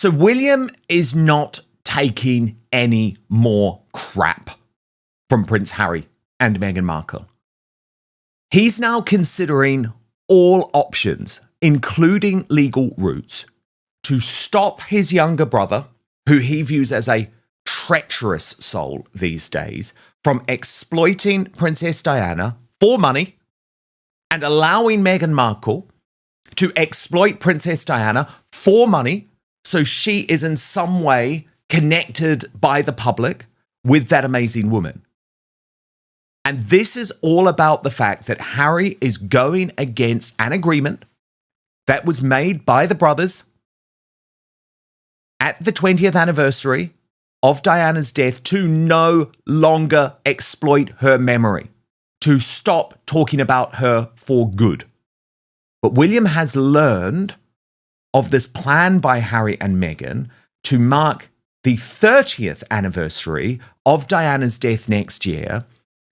So William is not taking any more crap from Prince Harry and Meghan Markle. He's now considering all options, including legal routes, to stop his younger brother, who he views as a treacherous soul these days, from exploiting Princess Diana for money and allowing Meghan Markle to exploit Princess Diana for money so she is in some way connected by the public with that amazing woman. And this is all about the fact that Harry is going against an agreement that was made by the brothers at the 20th anniversary of Diana's death to no longer exploit her memory, to stop talking about her for good. But William has learned of this plan by Harry and Meghan to mark the 30th anniversary of Diana's death next year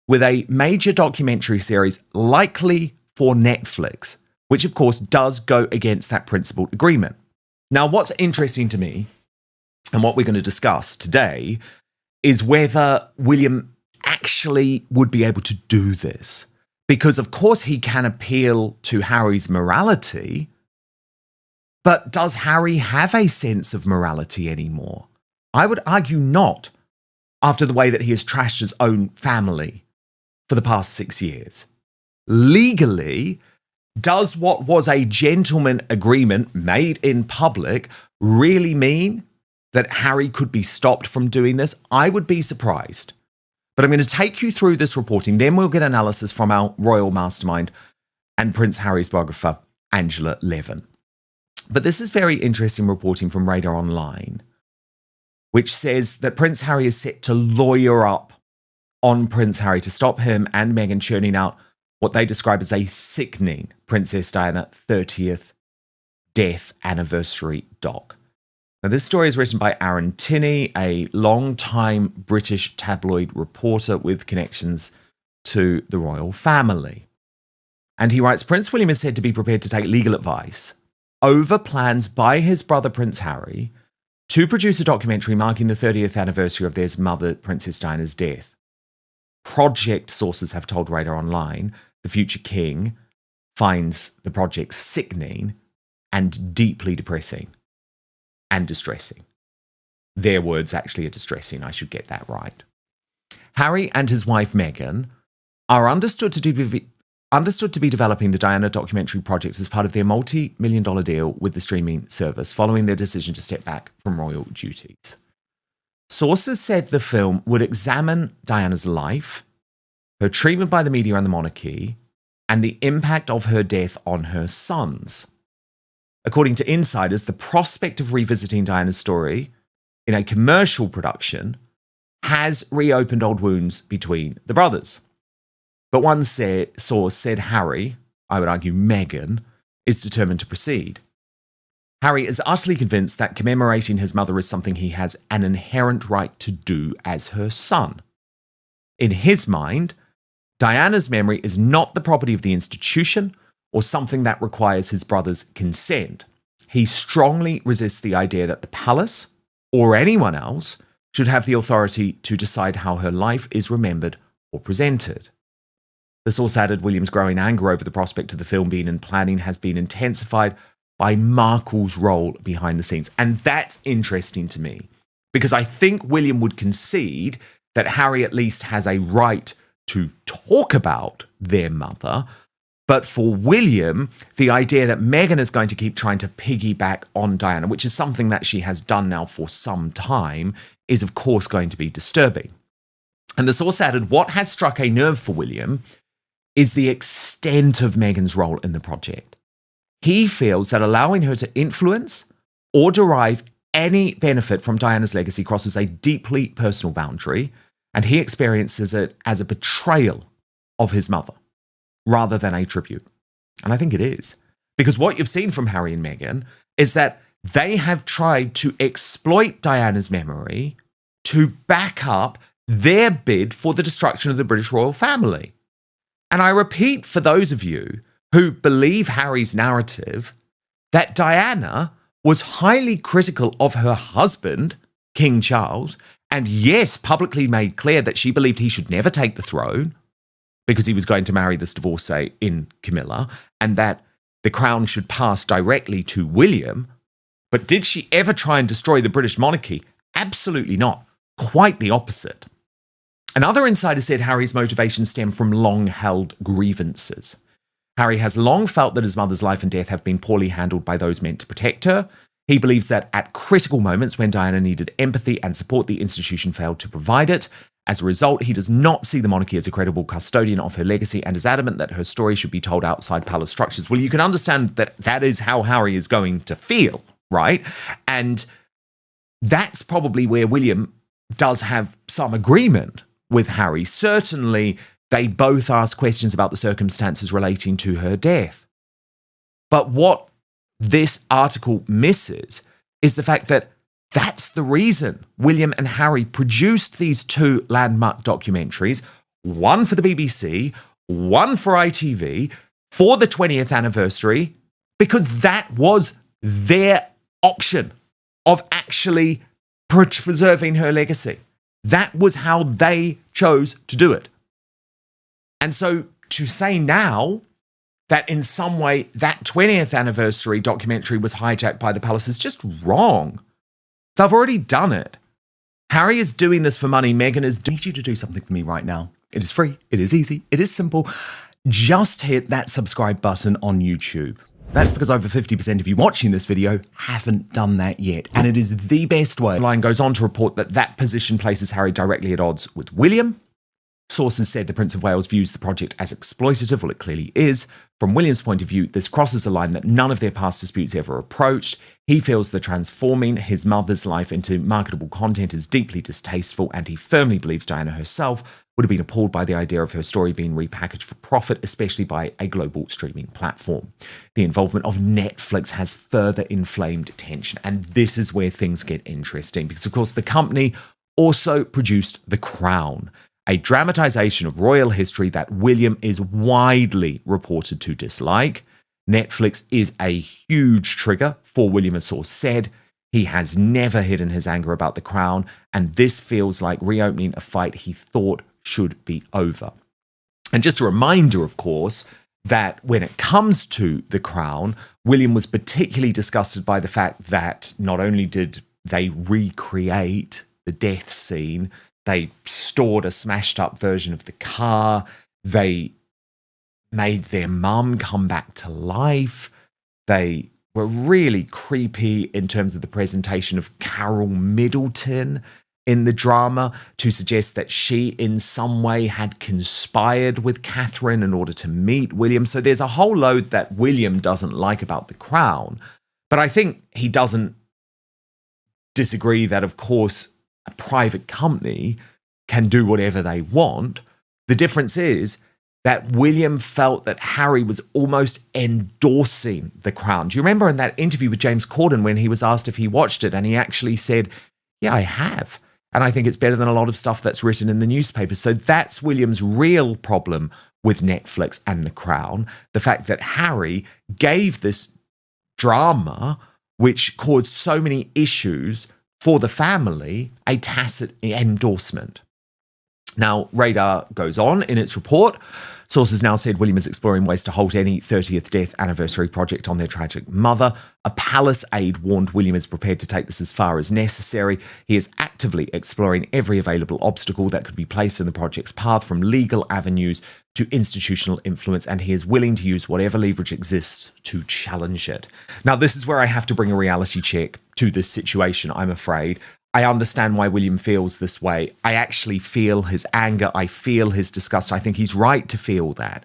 with a major documentary series likely for Netflix, which of course does go against that principled agreement. Now, what's interesting to me, and what we're going to discuss today, is whether William actually would be able to do this. Because of course he can appeal to Harry's morality, but does Harry have a sense of morality anymore? I would argue not, after the way that he has trashed his own family for the past 6 years. Legally, does what was a gentleman agreement made in public really mean that Harry could be stopped from doing this? I would be surprised. But I'm going to take you through this reporting, then we'll get analysis from our royal mastermind and Prince Harry's biographer, Angela Levin. But this is very interesting reporting from Radar Online, which says that Prince Harry is set to lawyer up on Prince Harry to stop him and Meghan churning out what they describe as a sickening Princess Diana 30th death anniversary doc. Now, this story is written by Aaron Tinney, a long-time British tabloid reporter with connections to the royal family. And he writes, Prince William is said to be prepared to take legal advice over plans by his brother Prince Harry to produce a documentary marking the 30th anniversary of their mother, Princess Diana's death. Project sources have told Radar Online the future king finds the project sickening and deeply depressing and distressing. Their words actually are distressing, I should get that right. Harry and his wife Meghan are understood to be developing the Diana documentary project as part of their multi-million-dollar deal with the streaming service following their decision to step back from royal duties. Sources said the film would examine Diana's life, her treatment by the media and the monarchy, and the impact of her death on her sons. According to insiders, the prospect of revisiting Diana's story in a commercial production has reopened old wounds between the brothers. But one source said Harry, I would argue Meghan, is determined to proceed. Harry is utterly convinced that commemorating his mother is something he has an inherent right to do as her son. In his mind, Diana's memory is not the property of the institution or something that requires his brother's consent. He strongly resists the idea that the palace or anyone else should have the authority to decide how her life is remembered or presented. The source added William's growing anger over the prospect of the film being in planning has been intensified by Markle's role behind the scenes. And that's interesting to me, because I think William would concede that Harry at least has a right to talk about their mother. But for William, the idea that Meghan is going to keep trying to piggyback on Diana, which is something that she has done now for some time, is of course going to be disturbing. And the source added, what has struck a nerve for William is the extent of Meghan's role in the project. He feels that allowing her to influence or derive any benefit from Diana's legacy crosses a deeply personal boundary, and he experiences it as a betrayal of his mother rather than a tribute. And I think it is. Because what you've seen from Harry and Meghan is that they have tried to exploit Diana's memory to back up their bid for the destruction of the British royal family. And I repeat, for those of you who believe Harry's narrative, that Diana was highly critical of her husband, King Charles, and yes, publicly made clear that she believed he should never take the throne because he was going to marry this divorcee in Camilla, and that the crown should pass directly to William. But did she ever try and destroy the British monarchy? Absolutely not. Quite the opposite. Another insider said Harry's motivations stem from long-held grievances. Harry has long felt that his mother's life and death have been poorly handled by those meant to protect her. He believes that at critical moments when Diana needed empathy and support, the institution failed to provide it. As a result, he does not see the monarchy as a credible custodian of her legacy and is adamant that her story should be told outside palace structures. Well, you can understand that that is how Harry is going to feel, right? And that's probably where William does have some agreement with Harry. Certainly, they both ask questions about the circumstances relating to her death. But what this article misses is the fact that that's the reason William and Harry produced these two landmark documentaries, one for the BBC, one for ITV, for the 20th anniversary, because that was their option of actually preserving her legacy. That was how they chose to do it. And so to say now that in some way that 20th anniversary documentary was hijacked by the palace is just wrong. They've already done it. Harry is doing this for money. Meghan is... I need you to do something for me right now. It is free. It is easy. It is simple. Just hit that subscribe button on YouTube. That's because over 50% of you watching this video haven't done that yet. And it is the best way. The line goes on to report that that position places Harry directly at odds with William. Sources said the Prince of Wales views the project as exploitative. Well, it clearly is. From William's point of view, this crosses a line that none of their past disputes ever approached. He feels that transforming his mother's life into marketable content is deeply distasteful, and he firmly believes Diana herself would have been appalled by the idea of her story being repackaged for profit, especially by a global streaming platform. The involvement of Netflix has further inflamed tension, and this is where things get interesting, because, of course, the company also produced The Crown, a dramatization of royal history that William is widely reported to dislike. Netflix is a huge trigger for William, a source said. He has never hidden his anger about The Crown, and this feels like reopening a fight he thought should be over. And just a reminder, of course, that when it comes to The Crown, William was particularly disgusted by the fact that not only did they recreate the death scene, they stored a smashed up version of the car. They made their mum come back to life. They were really creepy in terms of the presentation of Carol Middleton in the drama to suggest that she in some way had conspired with Catherine in order to meet William. So there's a whole load that William doesn't like about The Crown. But I think he doesn't disagree that, of course, a private company can do whatever they want. The difference is that William felt that Harry was almost endorsing The Crown. Do you remember in that interview with James Corden when he was asked if he watched it, and he actually said, yeah, I have. And I think it's better than a lot of stuff that's written in the newspapers. So that's William's real problem with Netflix and The Crown. The fact that Harry gave this drama, which caused so many issues for the family, a tacit endorsement. Now, Radar goes on in its report. Sources now said William is exploring ways to halt any 30th death anniversary project on their tragic mother. A palace aide warned William is prepared to take this as far as necessary. He is actively exploring every available obstacle that could be placed in the project's path, from legal avenues to institutional influence, and he is willing to use whatever leverage exists to challenge it. Now, this is where I have to bring a reality check to this situation, I'm afraid. I understand why William feels this way. I actually feel his anger. I feel his disgust. I think he's right to feel that.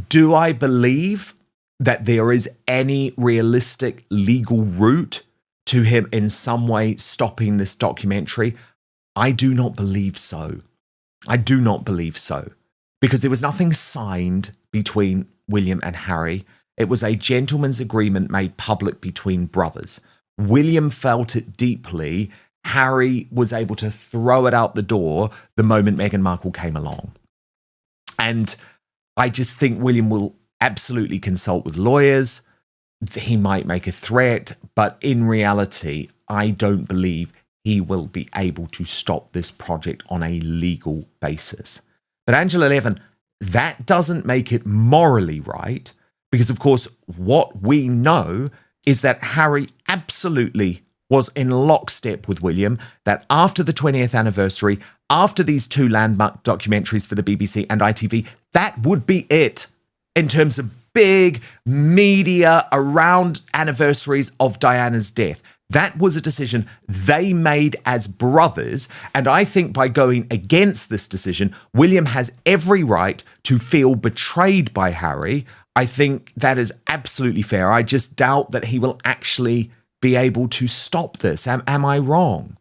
Do I believe that there is any realistic legal route to him in some way stopping this documentary? I do not believe so. I do not believe so. Because there was nothing signed between William and Harry. It was a gentleman's agreement made public between brothers. William felt it deeply. Harry was able to throw it out the door the moment Meghan Markle came along. And I just think William will absolutely consult with lawyers. he might make a threat, but in reality, I don't believe he will be able to stop this project on a legal basis. But Angela Levin, that doesn't make it morally right, because of course, what we know is that Harry absolutely was in lockstep with William, that after the 20th anniversary, after these two landmark documentaries for the BBC and ITV, that would be it in terms of big media around anniversaries of Diana's death. That was a decision they made as brothers. And I think by going against this decision, William has every right to feel betrayed by Harry. I think that is absolutely fair. I just doubt that he will actually be able to stop this. Am I wrong?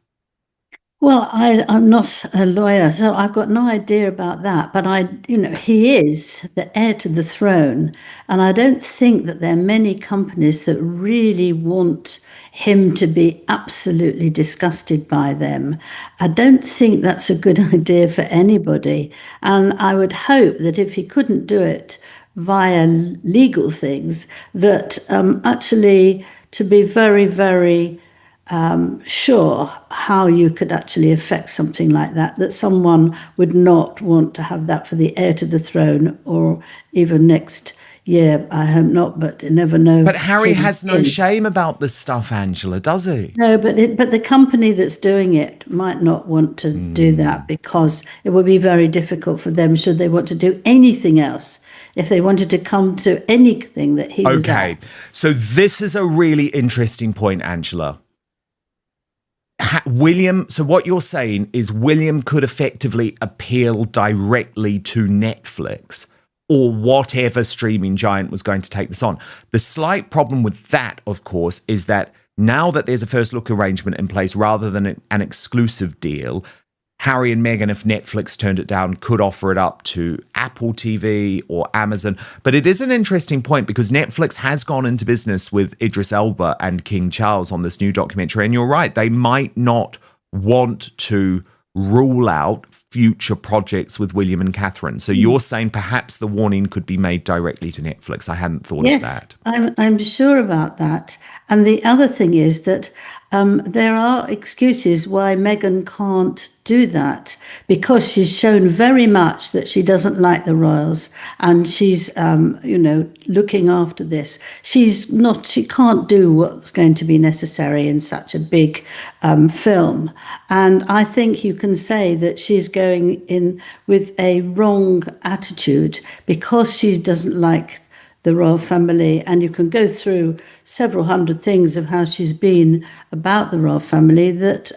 Well, I'm not a lawyer, so I've got no idea about that. But he is the heir to the throne, and I don't think that there are many companies that really want him to be absolutely disgusted by them. I don't think that's a good idea for anybody, and I would hope that if he couldn't do it via legal things, that actually to be very, very sure how you could actually affect something like that, that someone would not want to have that for the heir to the throne, or even next year. I hope not, but you never know. But Harry has no shame about this stuff, Angela, does he? No, but the company that's doing it might not want to do that, because it would be very difficult for them should they want to do anything else. If they wanted to come to anything that he was at. Okay, so this is a really interesting point, Angela. William, so what you're saying is William could effectively appeal directly to Netflix or whatever streaming giant was going to take this on. The slight problem with that, of course, is that now that there's a first look arrangement in place rather than an exclusive deal, Harry and Meghan, if Netflix turned it down, could offer it up to Apple TV or Amazon. But it is an interesting point, because Netflix has gone into business with Idris Elba and King Charles on this new documentary. And you're right, they might not want to rule out future projects with William and Catherine. So you're saying perhaps the warning could be made directly to Netflix. I hadn't thought of that. I'm sure about that. And the other thing is that there are excuses why Meghan can't do that, because she's shown very much that she doesn't like the royals, and she's, looking after this. She can't do what's going to be necessary in such a big film. And I think you can say that she's going in with a wrong attitude because she doesn't like the royal family, and you can go through several hundred things of how she's been about the royal family, that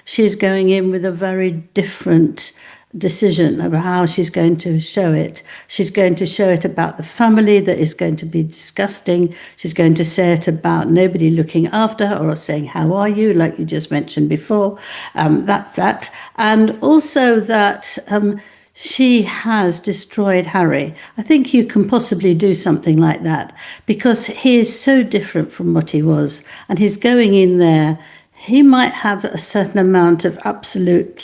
she's going in with a very different decision of how she's going to show it. She's going to show it about the family that is going to be disgusting. She's going to say it about nobody looking after her or saying, how are you, like you just mentioned before. That's that. And also that she has destroyed Harry. I think you can possibly do something like that, because he is so different from what he was, and he's going in there. He might have a certain amount of absolute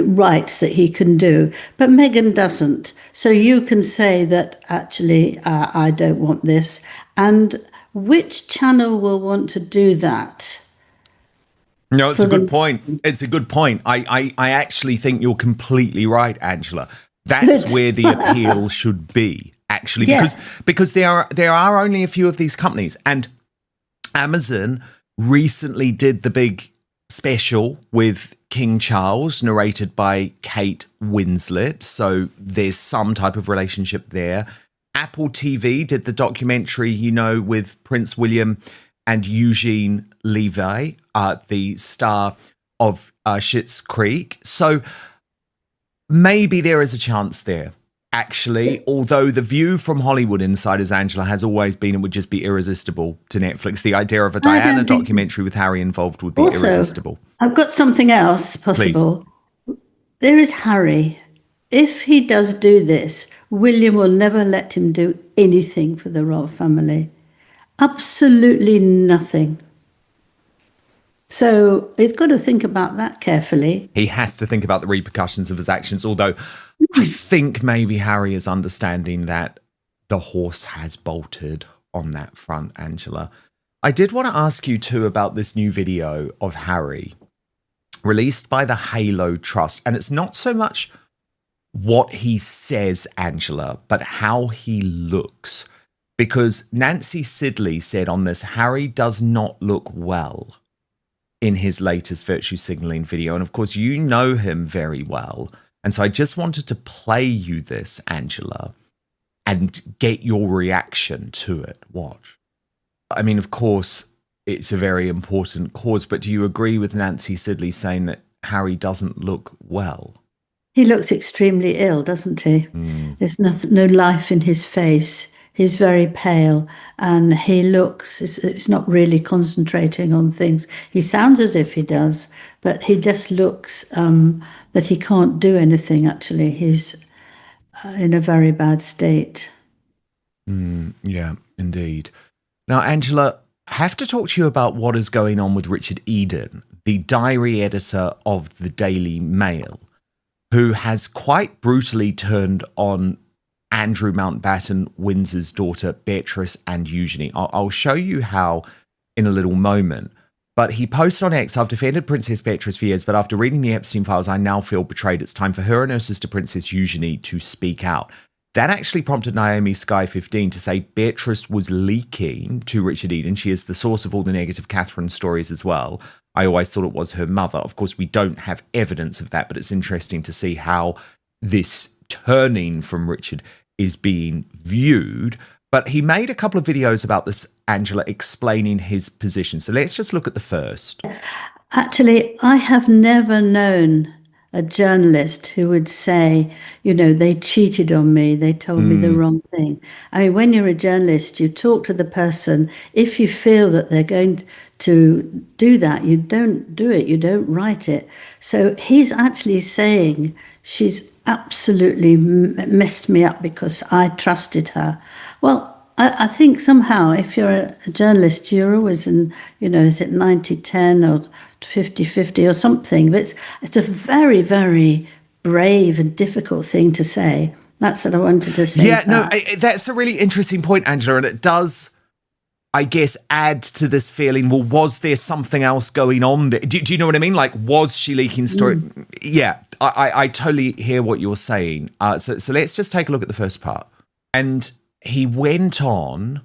rights that he can do, but Meghan doesn't. So you can say that actually I don't want this, and which channel will want to do that? No, it's a good point. It's a good point. I actually think you're completely right, Angela. That's where the appeal should be, actually, because there are only a few of these companies, and Amazon recently did the big special with King Charles, narrated by Kate Winslet. So there's some type of relationship there. Apple TV did the documentary, with Prince William and Eugene Levy, the star of Schitt's Creek. So maybe there is a chance there, actually, although the view from Hollywood insiders, Angela, has always been it would just be irresistible to Netflix. The idea of a Diana documentary with Harry involved would be irresistible. I've got something else possible. Please. There is Harry. If he does do this, William will never let him do anything for the royal family. Absolutely nothing. So he's got to think about that carefully. He has to think about the repercussions of his actions, although I think maybe Harry is understanding that the horse has bolted on that front, Angela. I did want to ask you too about this new video of Harry released by the Halo Trust. And it's not so much what he says, Angela, but how he looks. Because Nancy Sidley said on this, Harry does not look well in his latest virtue signaling video. And of course, you know him very well. And so I just wanted to play you this, Angela, and get your reaction to it. Watch. I mean, of course, it's a very important cause, but do you agree with Nancy Sidley saying that Harry doesn't look well? He looks extremely ill, doesn't he? There's no life in his face. He's very pale, and he looks, it's not really concentrating on things. He sounds as if he does, but he just looks that he can't do anything, actually. He's in a very bad state. Yeah, indeed. Now, Angela, I have to talk to you about what is going on with Richard Eden, the diary editor of the Daily Mail, who has quite brutally turned on Andrew Mountbatten, Windsor's daughter, Beatrice and Eugenie. I'll show you how in a little moment. But he posted on X, I've defended Princess Beatrice for years, but after reading the Epstein files, I now feel betrayed. It's time for her and her sister, Princess Eugenie, to speak out. That actually prompted Naomi Sky 15 to say Beatrice was leaking to Richard Eden. She is the source of all the negative Catherine stories as well. I always thought it was her mother. Of course, we don't have evidence of that, but it's interesting to see how this turning from Richard is being viewed. But he made a couple of videos about this, Angela, explaining his position. So let's just look at the first. Actually, I have never known a journalist who would say, you know, they cheated on me, they told me the wrong thing. I mean, when you're a journalist, you talk to the person. If you feel that they're going to do that, you don't do it, you don't write it. So he's actually saying she's absolutely messed me up because I trusted her. Well, I think somehow if you're a journalist, you're always in, you know, is it 90-10 or 50-50 or something? But it's a very, very brave and difficult thing to say. That's what I wanted to say. Yeah, no, that's a really interesting point, Angela. And it does, I guess, add to this feeling, well, was there something else going on there? Do you know what I mean? Like, was she leaking story? Yeah, I totally hear what you're saying. So let's just take a look at the first part. And he went on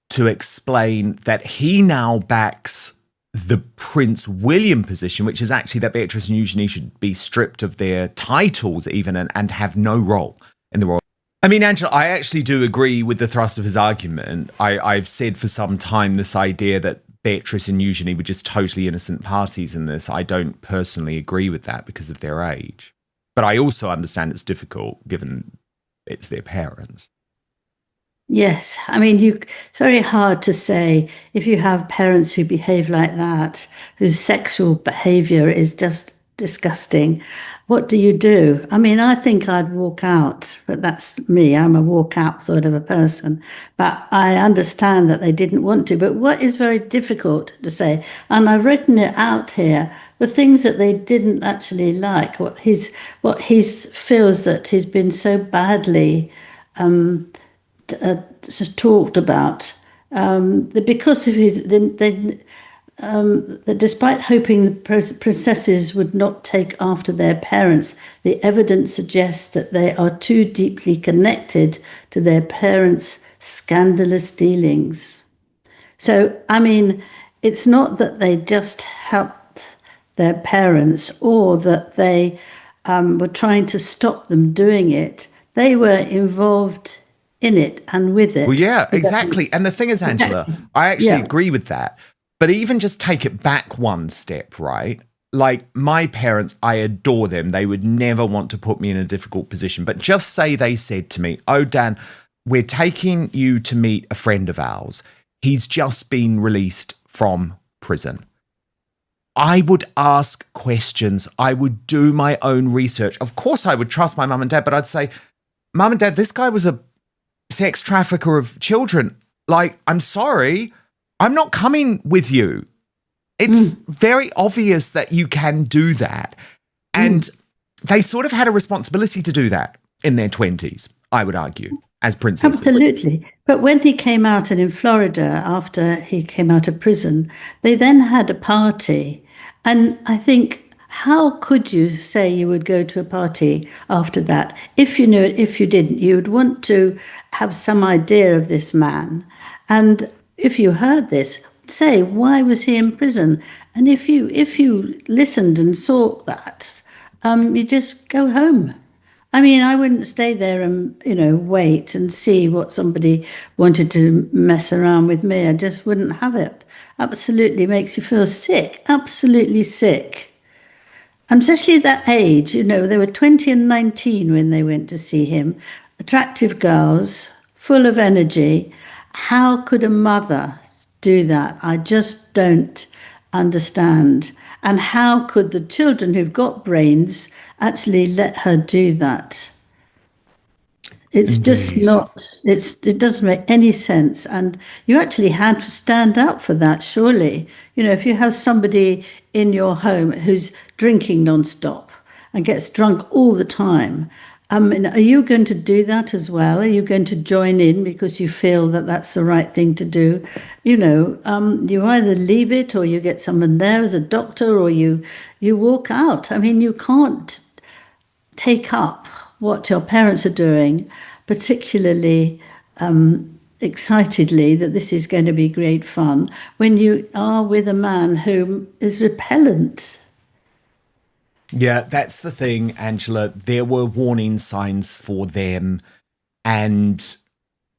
to explain that he now backs the Prince William position, which is actually that Beatrice and Eugenie should be stripped of their titles even and have no role in the royal. I mean, Angela, I actually do agree with the thrust of his argument. I've said for some time this idea that Beatrice and Eugenie were just totally innocent parties in this. I don't personally agree with that because of their age. But I also understand it's difficult given it's their parents. Yes, I mean, it's very hard to say if you have parents who behave like that, whose sexual behavior is just disgusting. What do you do? I mean, I think I'd walk out, but that's me. I'm a walk out sort of a person. But I understand that they didn't want to. But what is very difficult to say, and I've written it out here, the things that they didn't actually like, what he feels that he's been so badly talked about, because of his, that despite hoping the princesses would not take after their parents, the evidence suggests that they are too deeply connected to their parents' scandalous dealings. So, I mean, it's not that they just helped their parents or that they were trying to stop them doing it. They were involved in it and with it. Well, yeah, exactly. And the thing is, Angela, I actually agree with that. But even just take it back one step, right? Like my parents, I adore them. They would never want to put me in a difficult position. But just say they said to me, oh, Dan, we're taking you to meet a friend of ours. He's just been released from prison. I would ask questions. I would do my own research. Of course, I would trust my mum and dad, but I'd say, Mum and Dad, this guy was a sex trafficker of children. Like, I'm sorry, I'm not coming with you. It's very obvious that you can do that. And they sort of had a responsibility to do that in their 20s, I would argue, as princesses. Absolutely. But when he came out and in Florida, after he came out of prison, they then had a party. And I think, how could you say you would go to a party after that? If you knew it, if you didn't, you would want to have some idea of this man. And if you heard this, say, why was he in prison? And if you listened and saw that, you just go home. I mean, I wouldn't stay there and, wait and see what somebody wanted to mess around with me. I just wouldn't have it. Absolutely makes you feel sick, absolutely sick. And especially at that age, they were 20 and 19 when they went to see him. Attractive girls, full of energy. How could a mother do that? I just don't understand. And how could the children who've got brains actually let her do that? It's just Indeed. not, it doesn't make any sense. And you actually had to stand up for that, surely. If you have somebody in your home who's drinking nonstop and gets drunk all the time, are you going to do that as well? Are you going to join in because you feel that that's the right thing to do? You either leave it or you get someone there as a doctor or you walk out. I mean, you can't take up what your parents are doing, particularly excitedly that this is going to be great fun, when you are with a man who is repellent. Yeah, that's the thing, Angela. There were warning signs for them, and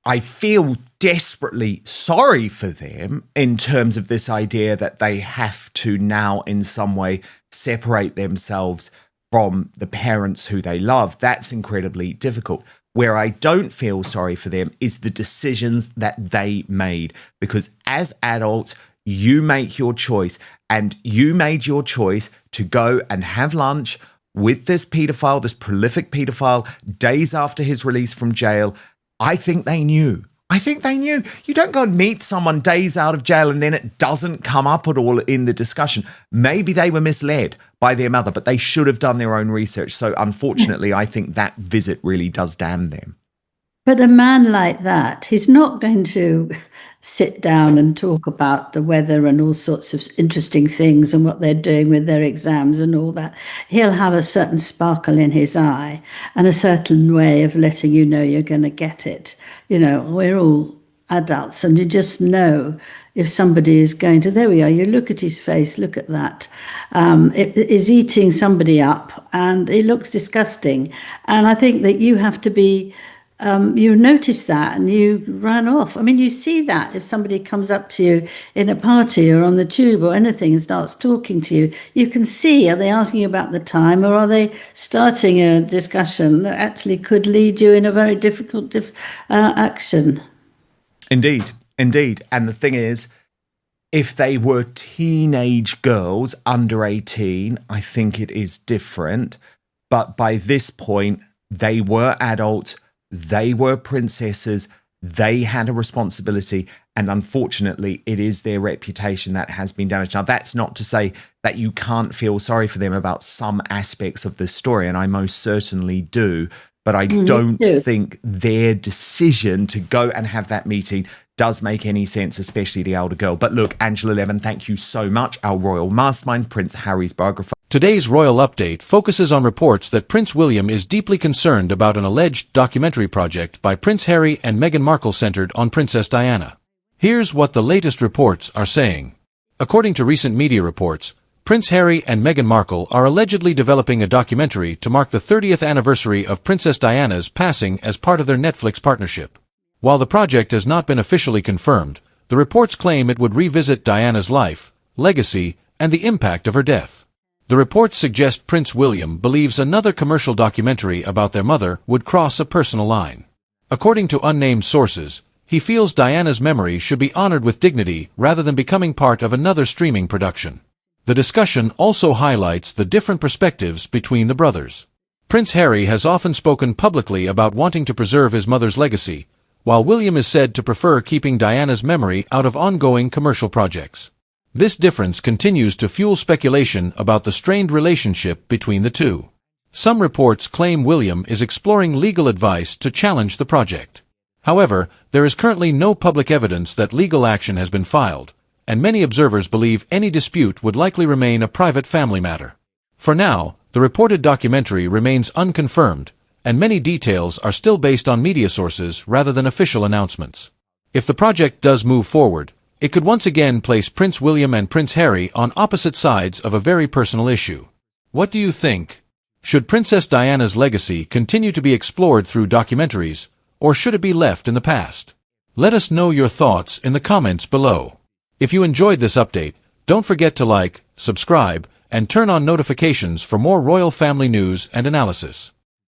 I feel desperately sorry for them in terms of this idea that they have to now in some way separate themselves from the parents who they love. That's incredibly difficult. Where I don't feel sorry for them is the decisions that they made, because as adults, you make your choice, and you made your choice to go and have lunch with this paedophile, this prolific paedophile, days after his release from jail. I think they knew. You don't go and meet someone days out of jail and then it doesn't come up at all in the discussion. Maybe they were misled by their mother, but they should have done their own research. So unfortunately, I think that visit really does damn them. But a man like that, he's not going to sit down and talk about the weather and all sorts of interesting things and what they're doing with their exams and all that. He'll have a certain sparkle in his eye and a certain way of letting you know you're going to get it. We're all adults and you just know if somebody is going to, there we are, you look at his face, look at that. It is eating somebody up and it looks disgusting. And I think that you have to be, you notice that and you run off. I mean, you see that if somebody comes up to you in a party or on the tube or anything and starts talking to you, you can see, are they asking you about the time or are they starting a discussion that actually could lead you in a very difficult action? Indeed. And the thing is, if they were teenage girls under 18, I think it is different. But by this point, they were adults. They were princesses. They had a responsibility. And unfortunately, it is their reputation that has been damaged. Now, that's not to say that you can't feel sorry for them about some aspects of this story. And I most certainly do. But I don't think their decision to go and have that meeting does make any sense, especially the elder girl. But look, Angela Levin, thank you so much. Our royal mastermind, Prince Harry's biographer. Today's royal update focuses on reports that Prince William is deeply concerned about an alleged documentary project by Prince Harry and Meghan Markle centered on Princess Diana. Here's what the latest reports are saying. According to recent media reports, Prince Harry and Meghan Markle are allegedly developing a documentary to mark the 30th anniversary of Princess Diana's passing as part of their Netflix partnership. While the project has not been officially confirmed, the reports claim it would revisit Diana's life, legacy, and the impact of her death. The reports suggest Prince William believes another commercial documentary about their mother would cross a personal line. According to unnamed sources, he feels Diana's memory should be honored with dignity rather than becoming part of another streaming production. The discussion also highlights the different perspectives between the brothers. Prince Harry has often spoken publicly about wanting to preserve his mother's legacy, while William is said to prefer keeping Diana's memory out of ongoing commercial projects. This difference continues to fuel speculation about the strained relationship between the two. Some reports claim William is exploring legal advice to challenge the project. However, there is currently no public evidence that legal action has been filed, and many observers believe any dispute would likely remain a private family matter. For now, the reported documentary remains unconfirmed, and many details are still based on media sources rather than official announcements. If the project does move forward, it could once again place Prince William and Prince Harry on opposite sides of a very personal issue. What do you think? Should Princess Diana's legacy continue to be explored through documentaries, or should it be left in the past? Let us know your thoughts in the comments below. If you enjoyed this update, don't forget to like, subscribe, and turn on notifications for more royal family news and analysis.